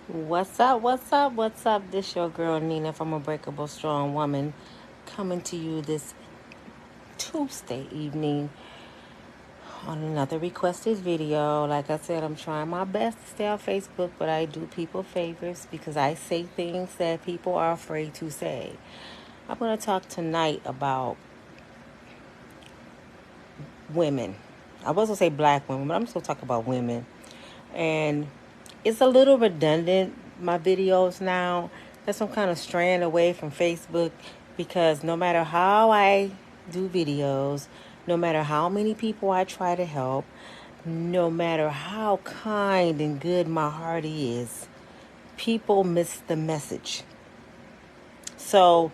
What's up? What's up? What's up? This your girl Nina from Unbreakable Strong Woman coming to you this Tuesday evening on another requested video. Like I said, I'm trying my best to stay on Facebook, but I do people favors because I say things that people are afraid to say. I'm going to talk tonight about women. I was going to say black women, but I'm just going to talk about women. And it's a little redundant, my videos now. That's some kind of straying away from Facebook because no matter how I do videos, no matter how many people I try to help, no matter how kind and good my heart is, people miss the message. So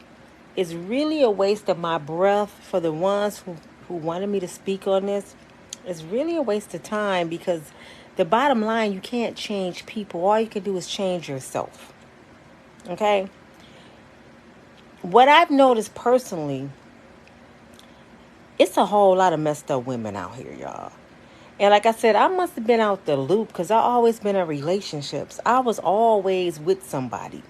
it's really a waste of my breath for the ones who wanted me to speak on this. It's really a waste of time because the bottom line, you can't change people. All you can do is change yourself. Okay? What I've noticed personally, it's a whole lot of messed up women out here, y'all. And like I said, I must have been out the loop because I always been in relationships. I was always with somebody.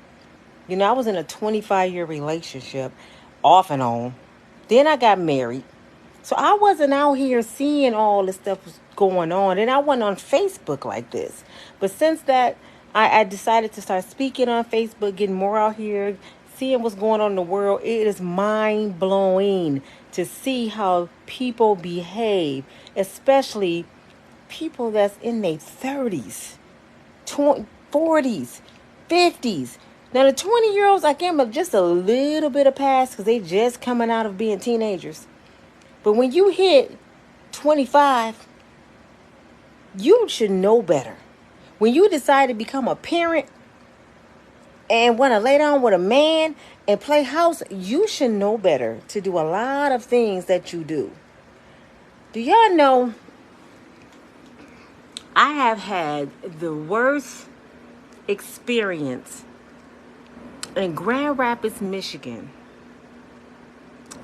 You know, I was in a 25-year relationship, off and on. Then I got married. So I wasn't out here seeing all this stuff was going on. And I wasn't on Facebook like this. But since that, I decided to start speaking on Facebook, getting more out here, seeing what's going on in the world. It is mind-blowing to see how people behave, especially people that's in their 30s, 40s, 50s. Now, the 20-year-olds, I give them just a little bit of pass because they just coming out of being teenagers. But when you hit 25, you should know better. When you decide to become a parent and want to lay down with a man and play house, you should know better to do a lot of things that you do. Do y'all know I have had the worst experience in Grand Rapids, Michigan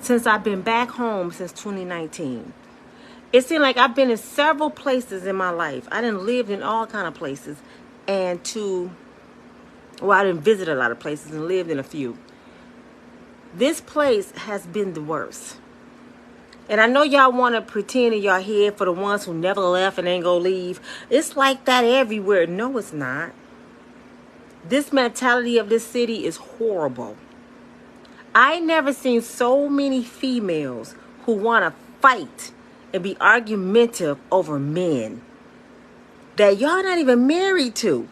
since I've been back home since 2019. It seemed like I've been in several places in my life. I done lived in all kind of places I didn't visit a lot of places and lived in a few. This place has been the worst. And I know y'all want to pretend in your head for the ones who never left and ain't gonna leave. It's like that everywhere. No, it's not. This mentality of this city is horrible. I never seen so many females who want to fight and be argumentative over men that y'all not even married to.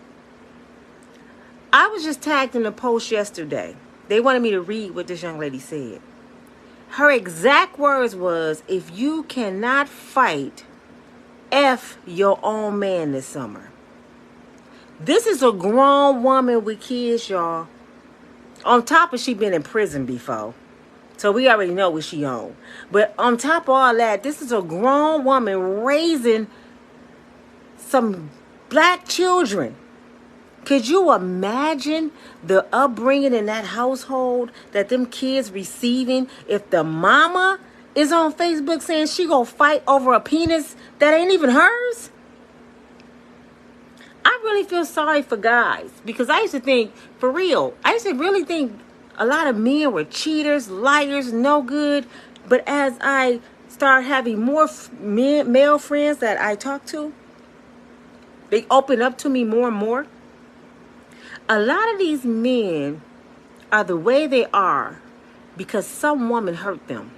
I was just tagged in a post yesterday. They wanted me to read what this young lady said. Her exact words was, if you cannot fight, F your own man this summer. This is a grown woman with kids, y'all. On top of she been in prison before. So we already know what she on. But on top of all that, this is a grown woman raising some black children. Could you imagine the upbringing in that household that them kids receiving if the mama is on Facebook saying she gonna fight over a penis that ain't even hers? I really feel sorry for guys because I used to think, for real, I used to really think a lot of men were cheaters, liars, no good. But as I start having more male friends that I talk to, they open up to me more and more. A lot of these men are the way they are because some woman hurt them.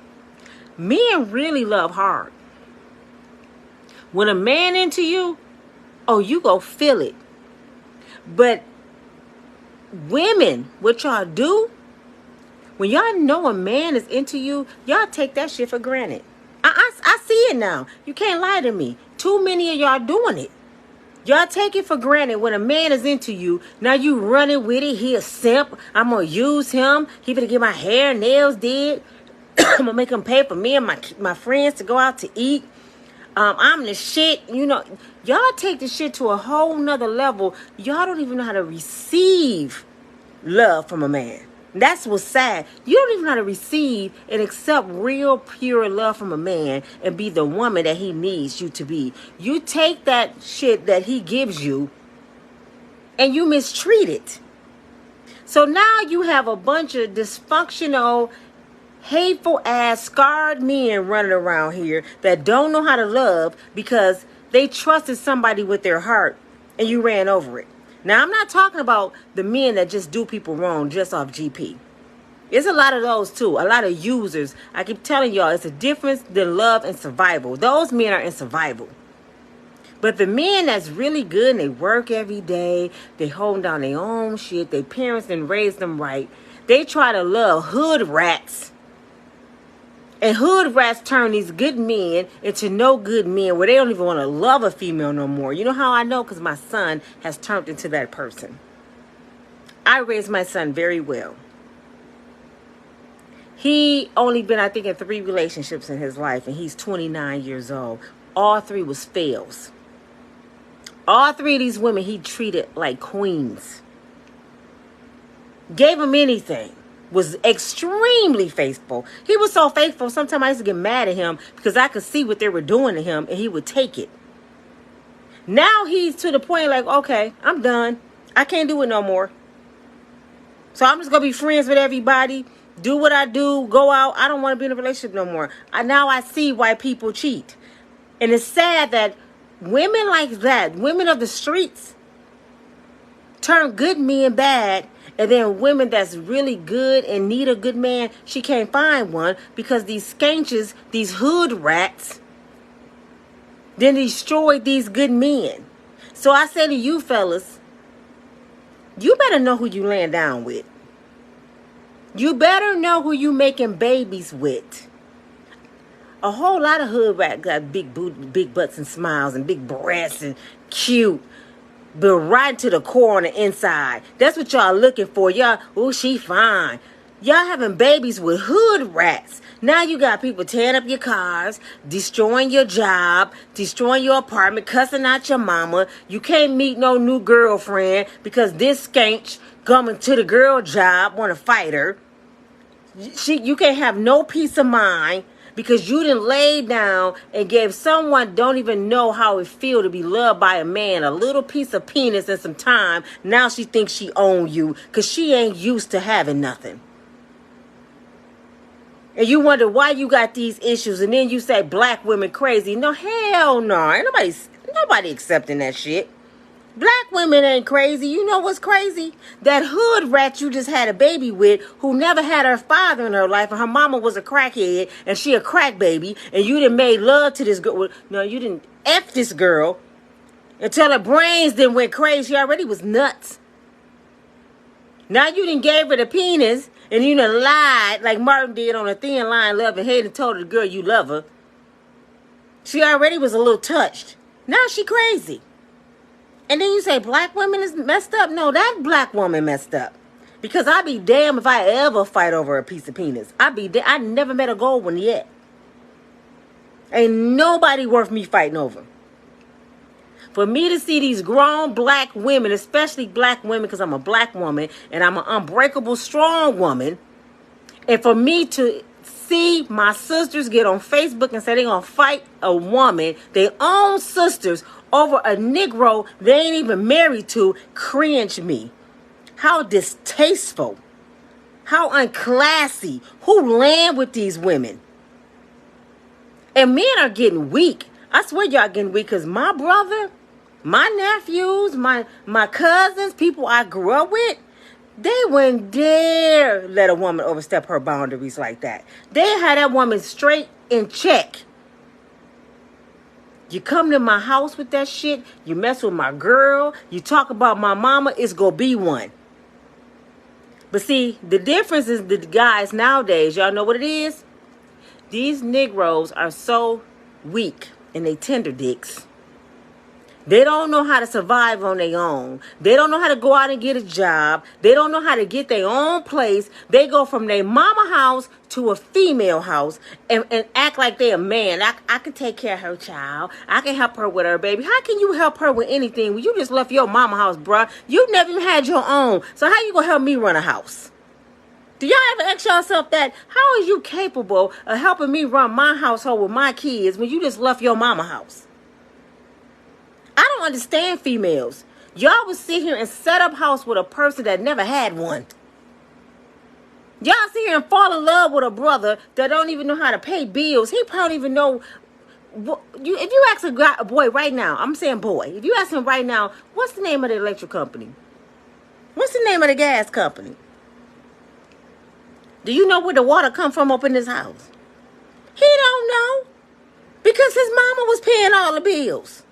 Men really love hard. When a man into you, oh, you go feel it. But women, what y'all do, when y'all know a man is into you, y'all take that shit for granted. I see it now. You can't lie to me. Too many of y'all doing it. Y'all take it for granted when a man is into you. Now you running with it. He a simp. I'm going to use him. He finna get my hair, nails did. I'm going to make him pay for me and my friends to go out to eat. I'm the shit. You know, y'all take the shit to a whole nother level. Y'all don't even know how to receive love from a man. That's what's sad. You don't even know how to receive and accept real, pure love from a man and be the woman that he needs you to be. You take that shit that he gives you and you mistreated. So now you have a bunch of dysfunctional, hateful ass, scarred men running around here that don't know how to love because they trusted somebody with their heart and you ran over it. Now, I'm not talking about the men that just do people wrong just off GP. There's a lot of those too. A lot of users. I keep telling y'all, it's a difference than love and survival. Those men are in survival. But the men that's really good and they work every day, they hold down their own shit, their parents didn't raise them right, they try to love hood rats. And hood rats turn these good men into no good men where they don't even want to love a female no more. You know how I know? Because my son has turned into that person. I raised my son very well. He only been, I think, in 3 relationships in his life, and he's 29 years old. All 3 was fails. All 3 of these women he treated like queens. Gave them anything. Was extremely faithful. He was so faithful, sometimes I used to get mad at him because I could see what they were doing to him, and he would take it. Now he's to the point like, okay, I'm done. I can't do it no more. So I'm just going to be friends with everybody. Do what I do. Go out. I don't want to be in a relationship no more. Now I see why people cheat. And it's sad that women like that, women of the streets, turn good men bad. And then women that's really good and need a good man, she can't find one because these skanches, these hood rats, then destroyed these good men. So I say to you fellas, you better know who you laying down with. You better know who you making babies with. A whole lot of hood rats got big butts and smiles and big breasts and cute. But right to the core on the inside. That's what y'all looking for. Y'all, oh, she fine. Y'all having babies with hood rats. Now you got people tearing up your cars, destroying your job, destroying your apartment, cussing out your mama. You can't meet no new girlfriend because this skank coming to the girl job want to fight her. You can't have no peace of mind because you didn't lay down and gave someone don't even know how it feel to be loved by a man a little piece of penis and some time. Now she thinks she own you because she ain't used to having nothing. And you wonder why you got these issues, and then you say black women crazy. No, hell no. Ain't nobody accepting that shit. Black women ain't crazy. You know what's crazy? That hood rat you just had a baby with who never had her father in her life, and her mama was a crackhead and she a crack baby, and you done made love to this girl. No, you didn't F this girl until her brains then went crazy. She already was nuts. Now you done gave her the penis and you done lied like Martin did on A Thin Line, Love and Hate, and told the girl you love her. She already was a little touched. Now she crazy. And then you say black women is messed up? No, that black woman messed up. Because I'd be damned if I ever fight over a piece of penis. I never met a gold one yet. Ain't nobody worth me fighting over. For me to see these grown black women, especially black women, because I'm a black woman and I'm an unbreakable, strong woman. And for me to see my sisters get on Facebook and say they're going to fight a woman, their own sisters, over a Negro they ain't even married to, cringe me. How distasteful. How unclassy. Who land with these women? And men are getting weak. I swear y'all getting weak because my brother, my nephews, my cousins, people I grew up with, they wouldn't dare let a woman overstep her boundaries like that. They had that woman straight in check. You come to my house with that shit, you mess with my girl, you talk about my mama, it's gonna be one. But see, the difference is the guys nowadays, y'all know what it is? These Negroes are so weak and they tender dicks. They don't know how to survive on their own. They don't know how to go out and get a job. They don't know how to get their own place. They go from their mama house to a female house and act like they're a man. I can take care of her child. I can help her with her baby. How can you help her with anything when you just left your mama house, bruh? You never even had your own. So how you gonna help me run a house? Do y'all ever ask yourself that? How are you capable of helping me run my household with my kids when you just left your mama house? I don't understand females. Y'all would sit here and set up house with a person that never had one. Y'all sit here and fall in love with a brother that don't even know how to pay bills. He probably even know. If you ask a boy right now, I'm saying boy, if you ask him right now, what's the name of the electric company? What's the name of the gas company? Do you know where the water come from up in this house? He don't know. Because his mama was paying all the bills.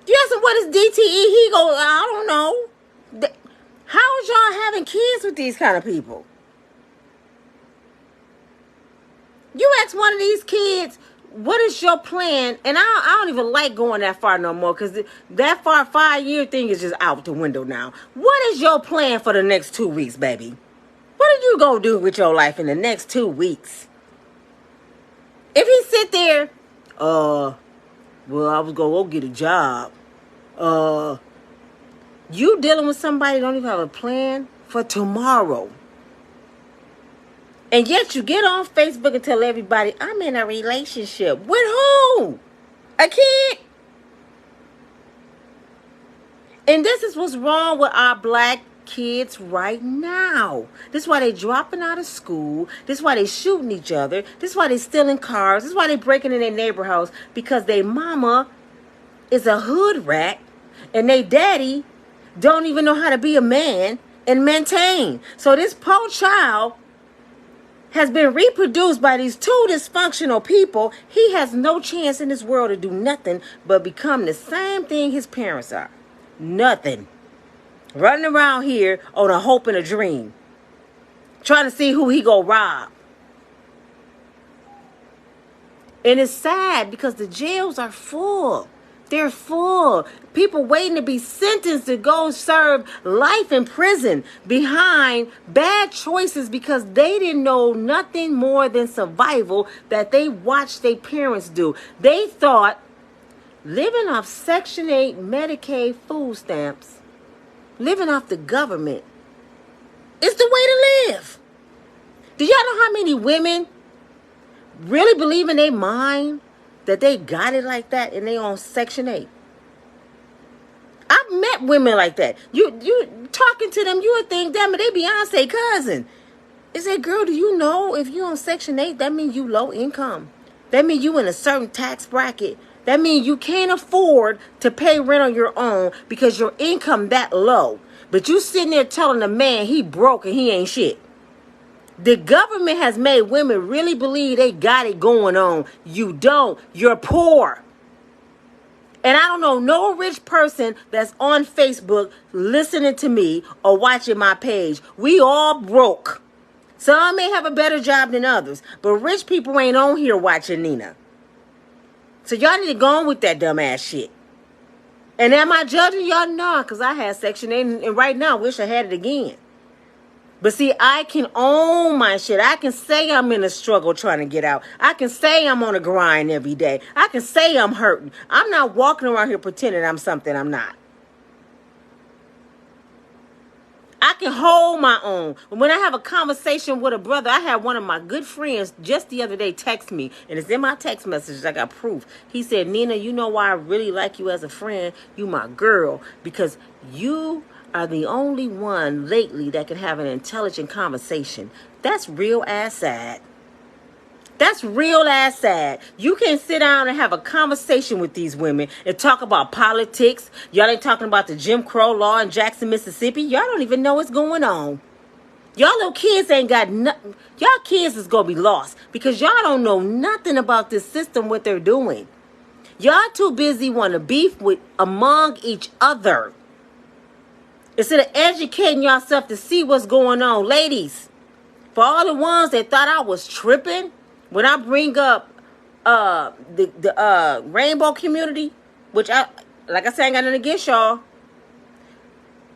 You ask him what is DTE, he go, I don't know. How is y'all having kids with these kind of people? You ask one of these kids, what is your plan? And I don't even like going that far no more, because that 5-year thing is just out the window now. What is your plan for the next 2 weeks, baby? What are you going to do with your life in the next 2 weeks? If he sit there, well, I was going to go get a job. You dealing with somebody that don't even have a plan for tomorrow. And yet you get on Facebook and tell everybody, I'm in a relationship. With who? A kid? And this is what's wrong with our black kids right now. This is why they dropping out of school. This is why they shooting each other. This is why they stealing cars. This is why they breaking in their neighbor house. Because their mama is a hood rat. And they daddy don't even know how to be a man and maintain. So this poor child has been reproduced by these two dysfunctional people. He has no chance in this world to do nothing but become the same thing his parents are. Nothing. Running around here on a hope and a dream. Trying to see who he go rob. And it's sad because the jails are full. They're full. People waiting to be sentenced to go serve life in prison behind bad choices because they didn't know nothing more than survival that they watched their parents do. They thought living off Section 8 Medicaid food stamps, living off the government, is the way to live. Do y'all know how many women really believe in their mind that they got it like that and they on Section 8? I've met women like that. You talking to them, you would think, damn it, they Beyonce cousin. They say, girl, do you know if you on Section 8, that means you low income. That means you in a certain tax bracket. That means you can't afford to pay rent on your own because your income that low. But you sitting there telling a man he broke and he ain't shit. The government has made women really believe they got it going on. You don't. You're poor. And I don't know no rich person that's on Facebook listening to me or watching my page. We all broke. Some may have a better job than others, but rich people ain't on here watching Nina. So y'all need to go on with that dumb ass shit. And am I judging y'all? No, because I had Section 8 and right now I wish I had it again. But see, I can own my shit. I can say I'm in a struggle trying to get out. I can say I'm on a grind every day. I can say I'm hurting. I'm not walking around here pretending I'm something I'm not. I can hold my own. When I have a conversation with a brother, I had one of my good friends just the other day text me, and it's in my text messages. I got proof. He said, Nina, you know why I really like you as a friend? You my girl, because you are the only one lately that can have an intelligent conversation. That's real ass sad. That's real ass sad. You can't sit down and have a conversation with these women and talk about politics. Y'all ain't talking about the Jim Crow law in Jackson, Mississippi. Y'all don't even know what's going on. Y'all little kids ain't got nothing. Y'all kids is going to be lost because y'all don't know nothing about this system, what they're doing. Y'all too busy want to beef with among each other instead of educating yourself to see what's going on. Ladies, for all the ones that thought I was tripping when I bring up the rainbow community, which I like I said, I ain't got nothing against y'all.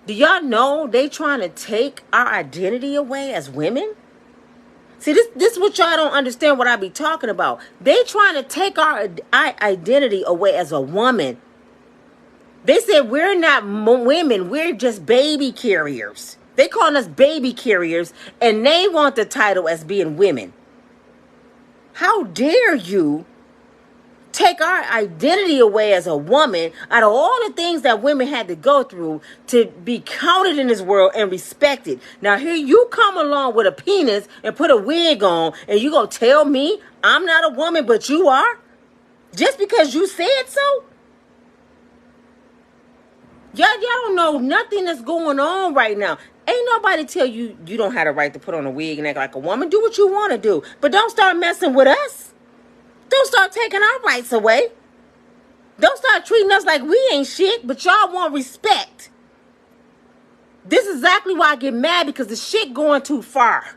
Do y'all know they trying to take our identity away as women? See, this is what y'all don't understand what I be talking about. They trying to take our identity away as a woman. They said we're not women, we're just baby carriers. They calling us baby carriers, and they want the title as being women. How dare you take our identity away as a woman out of all the things that women had to go through to be counted in this world and respected. Now here you come along with a penis and put a wig on and you gonna tell me I'm not a woman but you are? Just because you said so? Y'all don't know nothing that's going on right now. Ain't nobody tell you you don't have the right to put on a wig and act like a woman. Do what you want to do. But don't start messing with us. Don't start taking our rights away. Don't start treating us like we ain't shit, but y'all want respect. This is exactly why I get mad, because the shit going too far.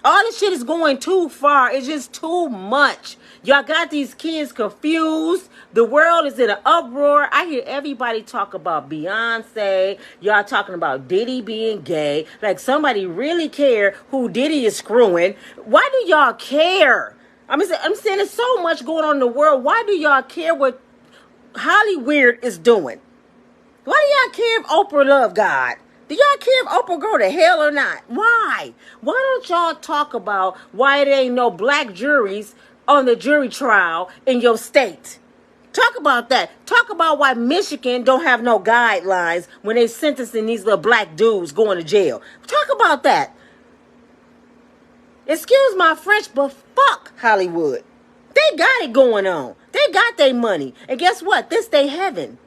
All this shit is going too far. It's just too much. Y'all got these kids confused. The world is in an uproar. I hear everybody talk about Beyonce. Y'all talking about Diddy being gay. Like somebody really care who Diddy is screwing. Why do y'all care? I'm saying there's so much going on in the world. Why do y'all care what Hollywood is doing? Why do y'all care if Oprah love God? Do y'all care if Oprah go to hell or not? Why? Why don't y'all talk about why there ain't no black juries on the jury trial in your state? Talk about that. Talk about why Michigan don't have no guidelines when they sentencing these little black dudes going to jail. Talk about that. Excuse my French, but fuck Hollywood. They got it going on. They got their money. And guess what? This they heaven.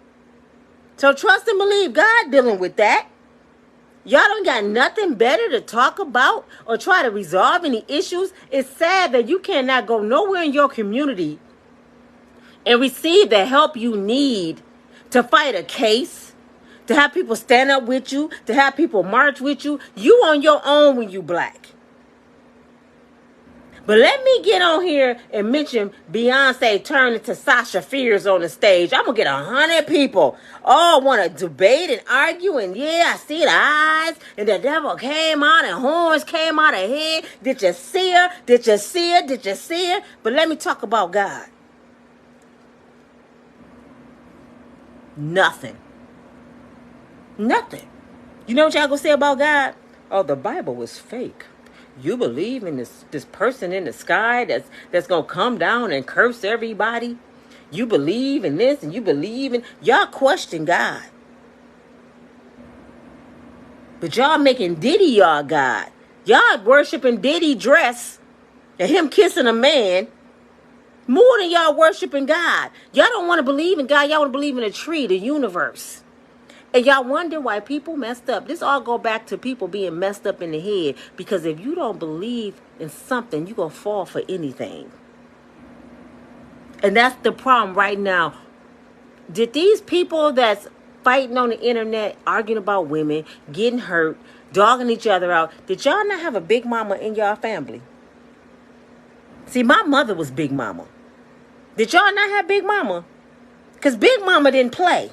So trust and believe God dealing with that. Y'all don't got nothing better to talk about or try to resolve any issues. It's sad that you cannot go nowhere in your community and receive the help you need to fight a case, to have people stand up with you, to have people march with you. You on your own when you black. But let me get on here and mention Beyonce turning to Sasha Fierce on the stage. I'm going to get 100 people all want to debate and argue. And yeah, I see the eyes. And the devil came out and horns came out of her head. Did you see her? Did you see her? Did you see her? But let me talk about God. Nothing. Nothing. You know what y'all going to say about God? Oh, the Bible was fake. You believe in this person in the sky that's going to come down and curse everybody? You believe in this and you believe in... Y'all question God. But y'all making Diddy y'all God. Y'all worshiping Diddy dress and him kissing a man more than y'all worshiping God. Y'all don't want to believe in God. Y'all want to believe in a tree, the universe. And y'all wonder why people messed up. This all go back to people being messed up in the head. Because if you don't believe in something, you're going to fall for anything. And that's the problem right now. Did these people that's fighting on the internet, arguing about women, getting hurt, dogging each other out, did y'all not have a big mama in y'all family? See, my mother was Big Mama. Did y'all not have Big Mama? Because Big Mama didn't play.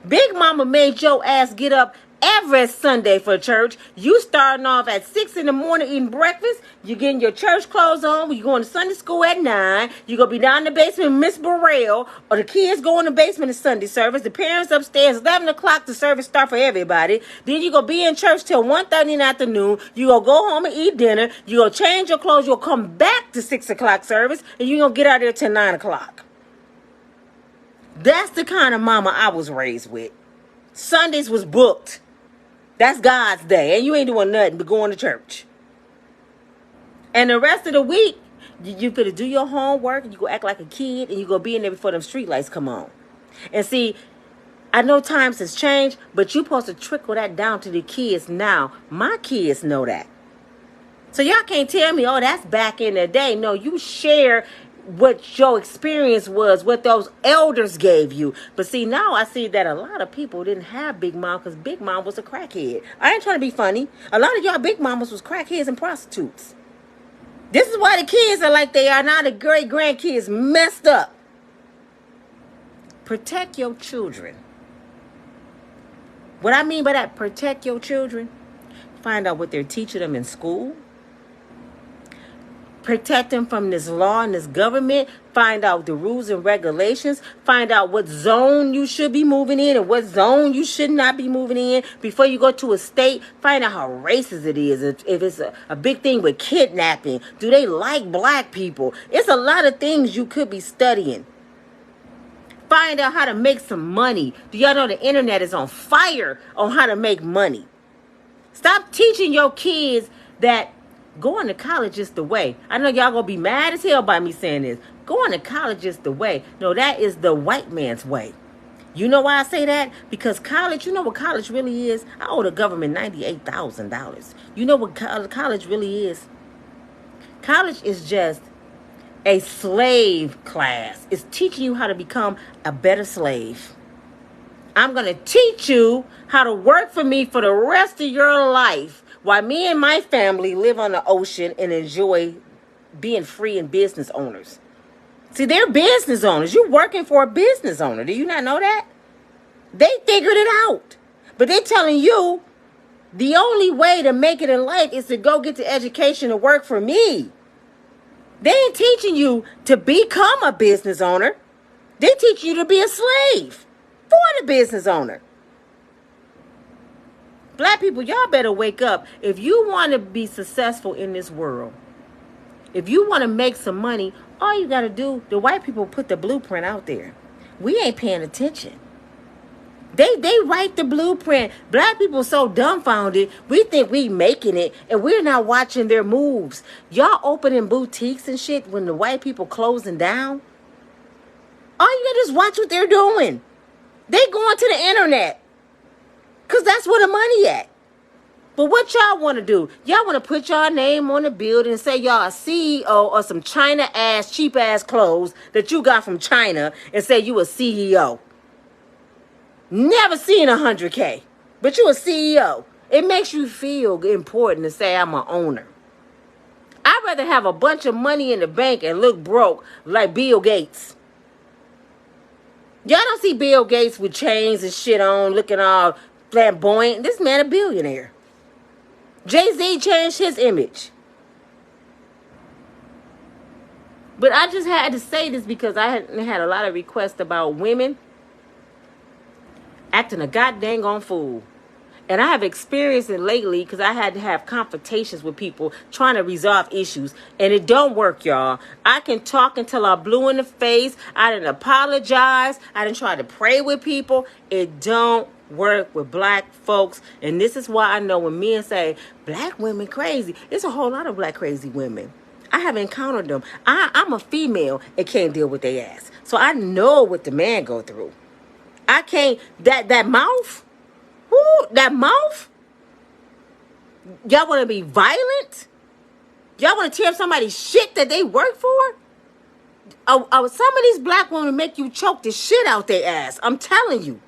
Big Mama made your ass get up every Sunday for church. You starting off at 6 in the morning eating breakfast. You getting your church clothes on. You going to Sunday school at 9. You going to be down in the basement with Miss Burrell. Or the kids go in the basement of Sunday service. The parents upstairs. 11 o'clock the service start for everybody. Then you going to be in church till 1:30 in the afternoon. You going to go home and eat dinner. You going to change your clothes. You'll come back to 6 o'clock service. And you going to get out there till 9 o'clock. That's the kind of mama I was raised with. Sundays was booked. That's God's day. And you ain't doing nothing but going to church. And the rest of the week, you finna do your homework. And you go act like a kid. And you go be in there before them street lights come on. And see, I know times has changed. But you supposed to trickle that down to the kids now. My kids know that. So y'all can't tell me, oh, that's back in the day. No, you share what your experience was, what those elders gave you. But see, now I see that a lot of people didn't have Big Mom because Big Mom was a crackhead. I ain't trying to be funny. A lot of y'all Big Mamas was crackheads and prostitutes. This is why the kids are like they are now. The great grandkids messed up. Protect your children. What I mean by that, protect your children. Find out what they're teaching them in school. protect them from this law and this government, find out the rules and regulations, find out what zone you should be moving in and what zone you should not be moving in before you go to a state. Find out how racist it is, if it's a big thing with kidnapping. Do they like black people? It's a lot of things you could be studying. Find out how to make some money. Do y'all know the internet is on fire on how to make money? Stop teaching your kids that going to college is the way. I know y'all gonna be mad as hell by me saying this. Going to college is the way. No, that is the white man's way. You know why I say that? Because college, you know what college really is? I owe the government $98,000. You know what college really is? College is just a slave class. It's teaching you how to become a better slave. I'm going to teach you how to work for me for the rest of your life while me and my family live on the ocean and enjoy being free and business owners. See, they're business owners. You're working for a business owner. Do you not know that? They figured it out. But they're telling you the only way to make it in life is to go get the education and work for me. They ain't teaching you to become a business owner. They teach you to be a slave for the business owner. Black people, y'all better wake up. If you want to be successful in this world, if you want to make some money, all you got to do, the white people put the blueprint out there. We ain't paying attention. They write the blueprint. Black people so dumbfounded, we think we making it, and we're not watching their moves. Y'all opening boutiques and shit when the white people closing down. All you gotta do is watch what they're doing. They going to the internet, because that's where the money at. But what y'all want to do? Y'all want to put y'all name on the building and say y'all a CEO or some China-ass, cheap-ass clothes that you got from China and say you a CEO. Never seen 100K, but you a CEO. It makes you feel important to say I'm an owner. I'd rather have a bunch of money in the bank and look broke like Bill Gates. Y'all don't see Bill Gates with chains and shit on, looking all flamboyant. This man a billionaire. Jay-Z changed his image. But I just had to say this because I had a lot of requests about women acting a goddamn on fool. And I have experienced it lately because I had to have confrontations with people trying to resolve issues. And it don't work, y'all. I can talk until I'm blue in the face. I didn't apologize. I didn't try to pray with people. It don't work with black folks. And this is why I know when men say black women crazy, it's a whole lot of black crazy women. I have encountered them. I'm a female and can't deal with their ass. So I know what the man go through. I can't, that mouth, whoo, that mouth, y'all want to be violent? Y'all want to tear up somebody's shit that they work for? Some of these black women make you choke the shit out their ass. I'm telling you.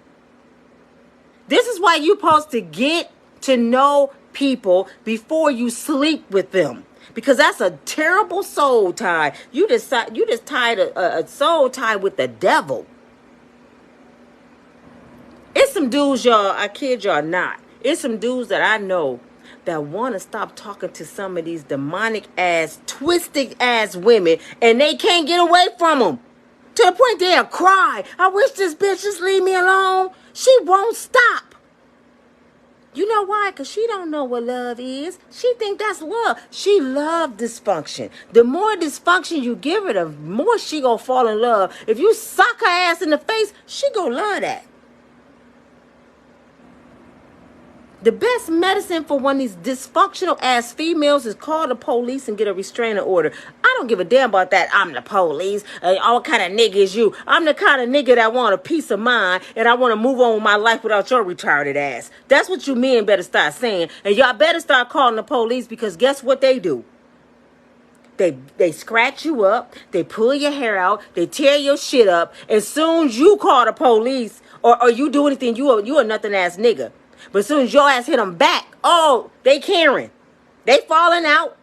This is why you're supposed to get to know people before you sleep with them. Because that's a terrible soul tie. You just tied a soul tie with the devil. It's some dudes, y'all, I kid y'all not. It's some dudes that I know that want to stop talking to some of these demonic ass, twisted ass women, and they can't get away from them. To the point they'll cry. I wish this bitch just leave me alone. She won't stop. You know why? Because she don't know what love is. She think that's love. She love dysfunction. The more dysfunction you give her, the more she gonna fall in love. If you suck her ass in the face, she gonna love that. The best medicine for one of these dysfunctional ass females is call the police and get a restraining order. I don't give a damn about that. I'm the police. All kind of nigga is you. I'm the kind of nigga that want a peace of mind and I want to move on with my life without your retarded ass. That's what you men better start saying. And y'all better start calling the police because guess what they do? They scratch you up. They pull your hair out. They tear your shit up. As soon as you call the police or you do anything, you a nothing ass nigga. But as soon as your ass hit them back, oh, they caring. They falling out.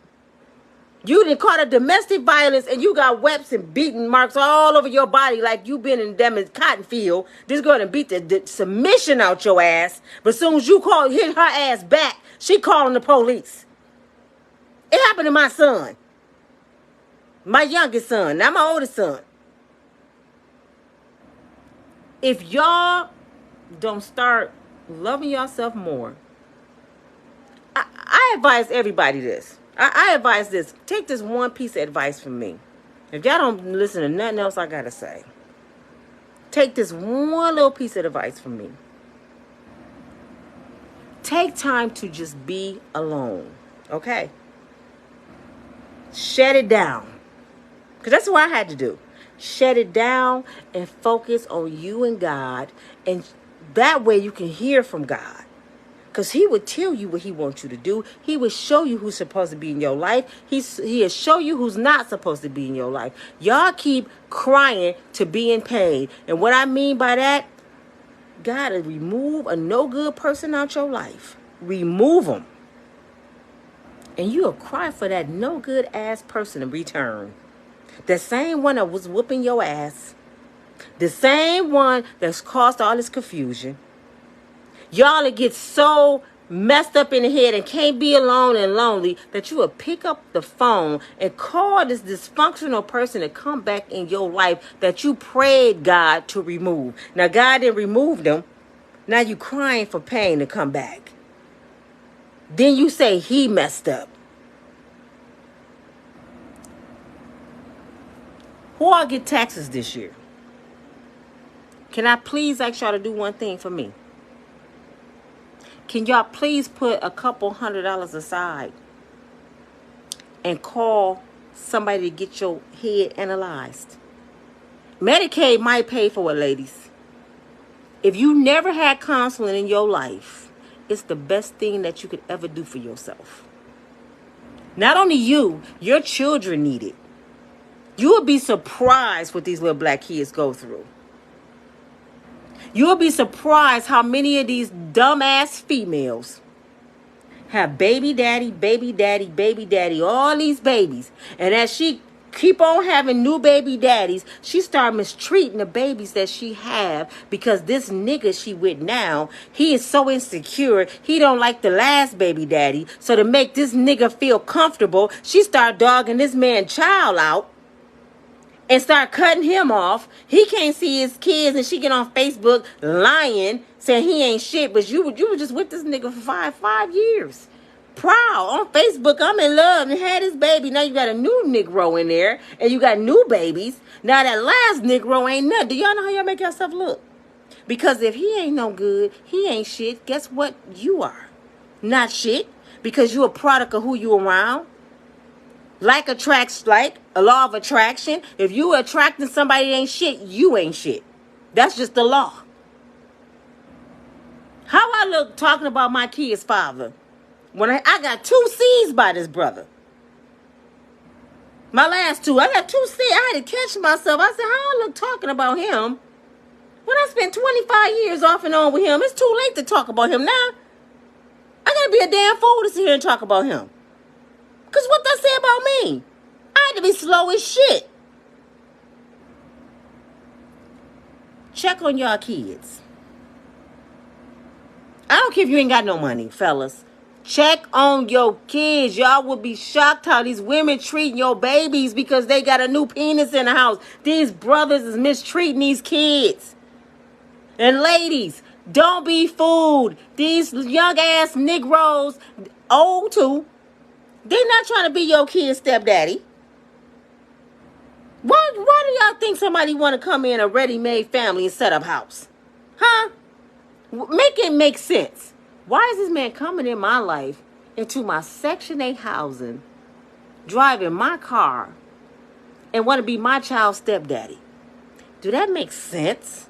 You done caught a domestic violence and you got webs and beating marks all over your body like you been in them cotton field. This girl done beat the submission out your ass. But as soon as you hit her ass back, she calling the police. It happened to my son. My youngest son, not my oldest son. If y'all don't start loving yourself more, I advise everybody this. I advise this. Take this one piece of advice from me. If y'all don't listen to nothing else I gotta say, take this one little piece of advice from me. Take time to just be alone, okay? Shut it down. Because that's what I had to do. Shut it down and focus on you and God. And that way you can hear from God. Because he would tell you what he wants you to do. He would show you who's supposed to be in your life. He'll show you who's not supposed to be in your life. Y'all keep crying to be in pain. And what I mean by that, God will remove a no good person out your life. Remove them. And you'll cry for that no good ass person in return. The same one that was whooping your ass. The same one that's caused all this confusion. Y'all will get so messed up in the head and can't be alone and lonely that you will pick up the phone and call this dysfunctional person to come back in your life that you prayed God to remove. Now God didn't remove them. Now you crying for pain to come back. Then you say he messed up. Who all get taxes this year? Can I please ask y'all to do one thing for me? Can y'all please put a couple $100 aside and call somebody to get your head analyzed? Medicaid might pay for it, ladies. If you never had counseling in your life, it's the best thing that you could ever do for yourself. Not only you, your children need it. You will be surprised what these little black kids go through. You will be surprised how many of these dumbass females have baby daddy, baby daddy, baby daddy, all these babies. And as she keep on having new baby daddies, she start mistreating the babies that she have because this nigga she with now, he is so insecure. He don't like the last baby daddy. So to make this nigga feel comfortable, she start dogging this man child out and start cutting him off. He can't see his kids and she get on Facebook lying, saying he ain't shit, but you were just with this nigga for five years. Proud on Facebook, I'm in love and had his baby. Now you got a new Negro in there and you got new babies. Now that last Negro ain't nothing. Do y'all know how y'all make yourself look? Because if he ain't no good, he ain't shit, guess what you are? Not shit. Because you a product of who you around. Like attracts like, a law of attraction. If you attracting somebody that ain't shit, you ain't shit. That's just the law. How I look talking about my kid's father when I got 2 C's by this brother. My last 2, I got 2 C's. I had to catch myself. I said, how I look talking about him when I spent 25 years off and on with him? It's too late to talk about him now. I gotta be a damn fool to sit here and talk about him. Because what that say about me? I had to be slow as shit. Check on y'all kids. I don't care if you ain't got no money, fellas. Check on your kids. Y'all would be shocked how these women treat your babies because they got a new penis in the house. These brothers is mistreating these kids. And ladies, don't be fooled. These young ass Negroes, old too, they're not trying to be your kid's stepdaddy. Why do y'all think somebody want to come in a ready-made family and set up house? Huh? Make it make sense. Why is this man coming in my life into my Section 8 housing, driving my car, and want to be my child's stepdaddy? Do that make sense?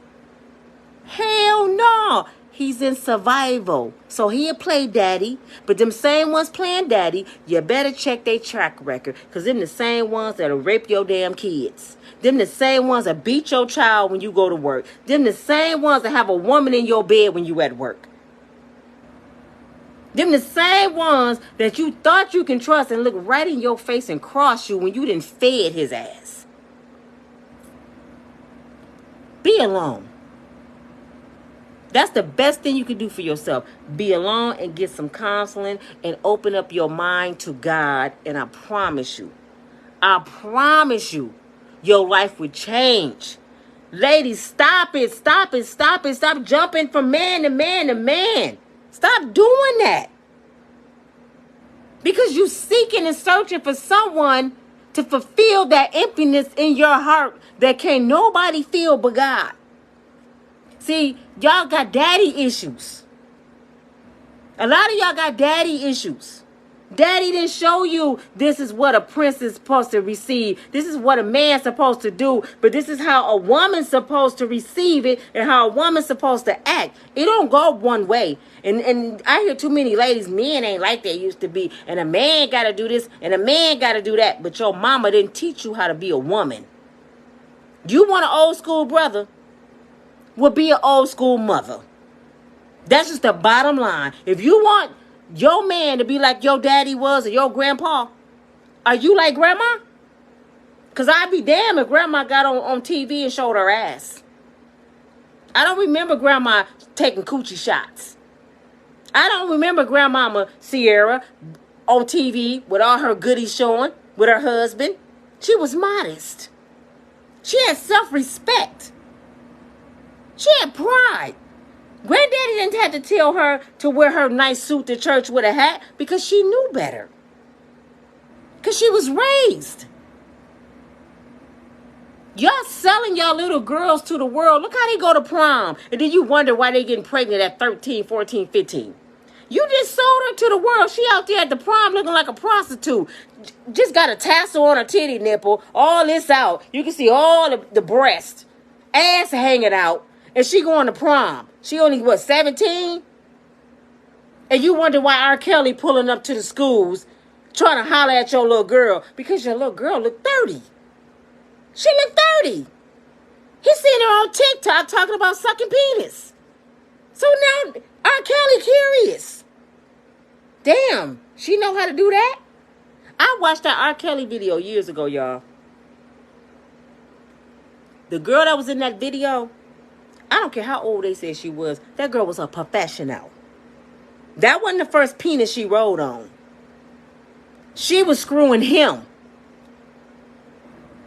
Hell no. He's in survival. So he'll play daddy. But them same ones playing daddy, you better check their track record. Because them the same ones that'll rape your damn kids. Them the same ones that beat your child when you go to work. Them the same ones that have a woman in your bed when you at work. Them the same ones that you thought you can trust and look right in your face and cross you when you didn't fed his ass. Be alone. That's the best thing you can do for yourself. Be alone and get some counseling and open up your mind to God. And I promise you, I promise you, your life would change. Ladies, stop it, stop it, stop it. Stop jumping from man to man to man. Stop doing that. Because you seeking and searching for someone to fulfill that emptiness in your heart that can't nobody feel but God. See, y'all got daddy issues. A lot of y'all got daddy issues. Daddy didn't show you this is what a prince is supposed to receive. This is what a man's supposed to do. But this is how a woman's supposed to receive it and how a woman's supposed to act. It don't go one way. And I hear too many ladies, men ain't like they used to be. And a man got to do this and a man got to do that. But your mama didn't teach you how to be a woman. You want an old school brother? Well, be an old school mother. That's just the bottom line. If you want your man to be like your daddy was or your grandpa, are you like grandma? Because I'd be damned if grandma got on TV and showed her ass. I don't remember grandma taking coochie shots. I don't remember grandmama Sierra on TV with all her goodies showing with her husband. She was modest. She had self-respect. She had pride. Granddaddy didn't have to tell her to wear her nice suit to church with a hat because she knew better. Because she was raised. Y'all selling y'all little girls to the world. Look how they go to prom. And then you wonder why they getting pregnant at 13, 14, 15. You just sold her to the world. She out there at the prom looking like a prostitute. Just got a tassel on her titty nipple. All this out. You can see all the breast. Ass hanging out. And she going to prom. She only, 17? And you wonder why R. Kelly pulling up to the schools trying to holler at your little girl. Because your little girl look 30. She look 30. He's seen her on TikTok talking about sucking penis. So now R. Kelly curious. Damn, she know how to do that? I watched that R. Kelly video years ago, y'all. The girl that was in that video, I don't care how old they said she was. That girl was a professional. That wasn't the first penis she rode on. She was screwing him.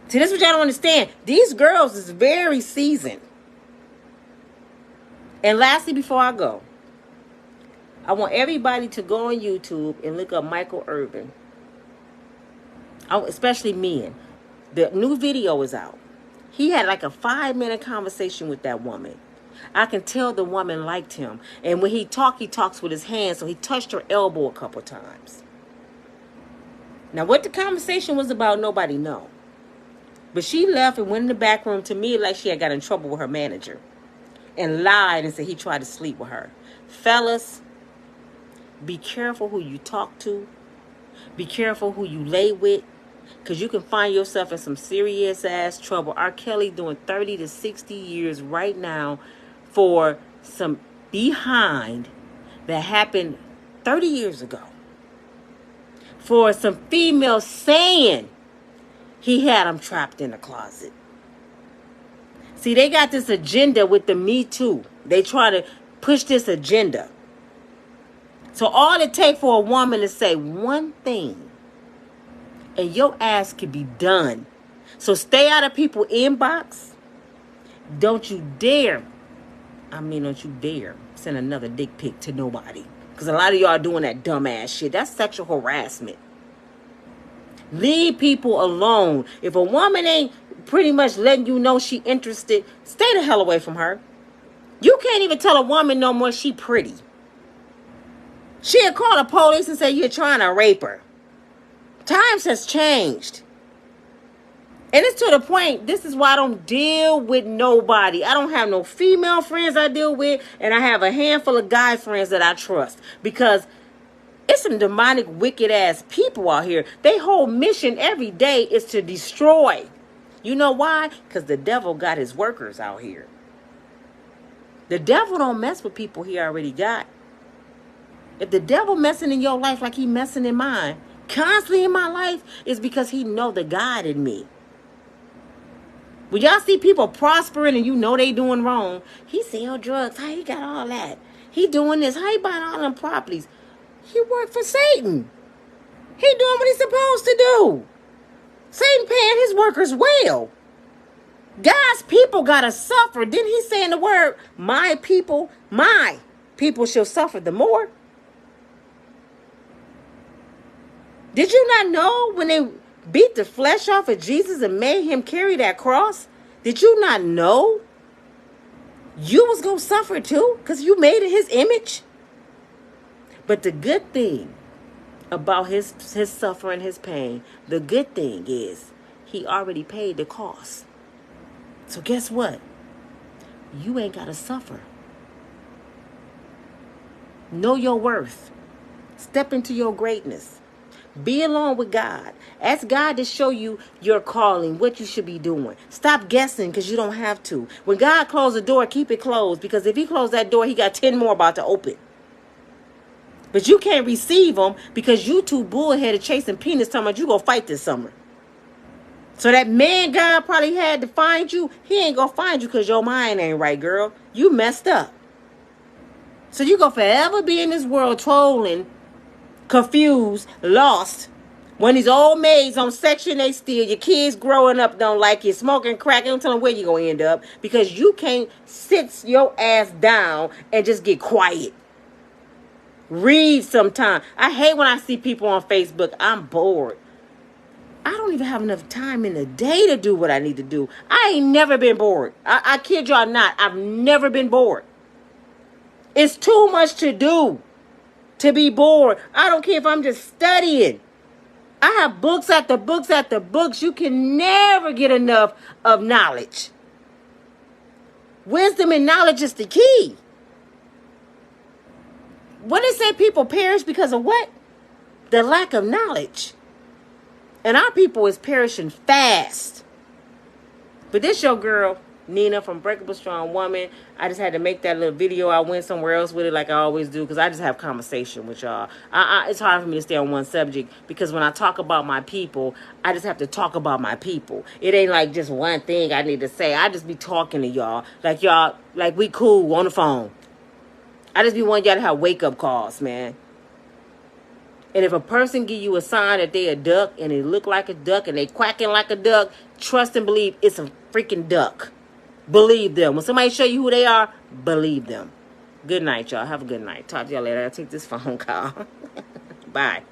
See, this is what y'all don't understand. These girls is very seasoned. And lastly, before I go, I want everybody to go on YouTube and look up Michael Irvin. Especially men. The new video is out. He had like a 5-minute conversation with that woman. I can tell the woman liked him. And when he talks with his hands. So he touched her elbow a couple times. Now, what the conversation was about, nobody knows. But she left and went in the back room to me like she had got in trouble with her manager. And lied and said he tried to sleep with her. Fellas, be careful who you talk to. Be careful who you lay with. Because you can find yourself in some serious ass trouble. R. Kelly doing 30 to 60 years right now for some behind that happened 30 years ago. For some female saying he had them trapped in a closet. See, they got this agenda with the Me Too. They try to push this agenda. So all it takes for a woman to say one thing and your ass can be done. So stay out of people's inbox. Don't you dare send another dick pic to nobody. Because a lot of y'all are doing that dumbass shit. That's sexual harassment. Leave people alone. If a woman ain't pretty much letting you know she interested, stay the hell away from her. You can't even tell a woman no more she pretty. She'll call the police and say you're trying to rape her. Times has changed. And it's to the point, this is why I don't deal with nobody. I don't have no female friends I deal with, and I have a handful of guy friends that I trust. Because it's some demonic, wicked-ass people out here. Their whole mission every day is to destroy. You know why? Because the devil got his workers out here. The devil don't mess with people he already got. If the devil messing in your life like he messing in mine, constantly in my life, is because he know the God in me. When y'all see people prospering and you know they doing wrong, he sell drugs. How he got all that? He doing this. How he buying all them properties? He worked for Satan. He doing what he's supposed to do. Satan paying his workers well. God's people gotta suffer. Didn't he say in the word, my people shall suffer the more? Did you not know when they beat the flesh off of Jesus and made him carry that cross? Did you not know you was gonna suffer too? Because you made in his image? But the good thing about his suffering, his pain, the good thing is he already paid the cost. So guess what? You ain't got to suffer. Know your worth. Step into your greatness. Be alone with God. Ask God to show you your calling, what you should be doing. Stop guessing because you don't have to. When God closed the door, keep it closed. Because if he closed that door, he got 10 more about to open. But you can't receive them because you too bullheaded chasing peanuts talking about you gonna fight this summer. So that man God probably had to find you, he ain't gonna find you because your mind ain't right, girl. You messed up. So you gonna forever be in this world trolling, confused, lost. When these old maids on Section 8 still, your kids growing up don't like you, smoking crack, don't tell them where you gonna end up because you can't sit your ass down and just get quiet. Read sometime. I hate when I see people on Facebook. I'm bored. I don't even have enough time in the day to do what I need to do. I ain't never been bored. I kid y'all not. I've never been bored. It's too much to do to be bored. I don't care if I'm just studying. I have books after books after books. You can never get enough of knowledge. Wisdom and knowledge is the key. What they say people perish because of what? The lack of knowledge. And our people is perishing fast. But this your girl, Nina from Unbreakable Strong Woman. I just had to make that little video. I went somewhere else with it like I always do because I just have conversation with y'all. It's hard for me to stay on one subject because when I talk about my people, I just have to talk about my people. It ain't like just one thing I need to say. I just be talking to y'all like we cool on the phone. I just be wanting y'all to have wake-up calls, man. And if a person give you a sign that they a duck and they look like a duck and they quacking like a duck, trust and believe it's a freaking duck. Believe them. When somebody show you who they are, believe them. Good night, y'all. Have a good night. Talk to y'all later. I'll take this phone call. Bye.